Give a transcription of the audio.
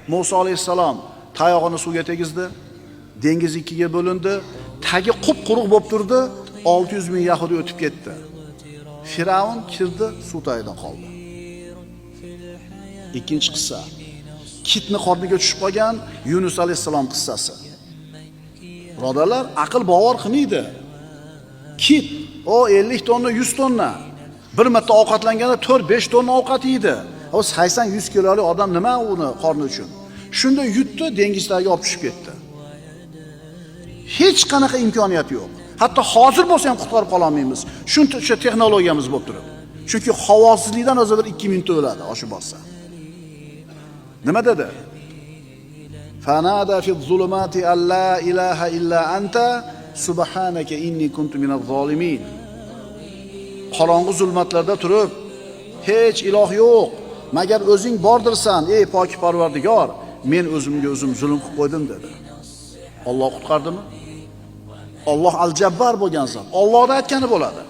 Musa alayhissalom tayog'ini suvga tegizdi. Dengiz ikkiga bo'lindi. Tagi qup-quruq bo'lib turdi. 600 ming yahudi o'tib ketdi. Firavun kirdi, suv tagida qoldi. Ikkinchi qissa. Kitni qorniga tushib qolgan Yunus alayhissalom qissasi. Birodarlar, aql bovar qilmaydi. Kit, o 50 tonna, 100 tonna. Bir marta ovqatlanganda 4-5 tonna ovqat yeydi. O 80-100 kilolik odam nima uni qorni uchun? Shunda yutdi, dengizdagi olib tushib ketdi. Hech qanaqa imkoniyat yo'q. Hatto hozir bo'lsa ham qutqarib qala olmaymiz. Shuncha texnologiyamiz bo'lib turib. Chunki havosizlikdan o'zi bir 2 minutda o'ladi, oshib borsa. Nima dedi? Fanada fi zulumati alla ilaha illa anta subhanaka inni kuntu minaz zolimin. Qorong'u zulmatlarda turib, hech iloh yo'q, magar o'zing bordirsan, ey poki Parvardigor, men o'zimga o'zim zulm qilib qo'ydim dedi. Alloh qutqardimi? Alloh al-Jabbar bo'lgan zot. Allohning aytgani bo'ladi.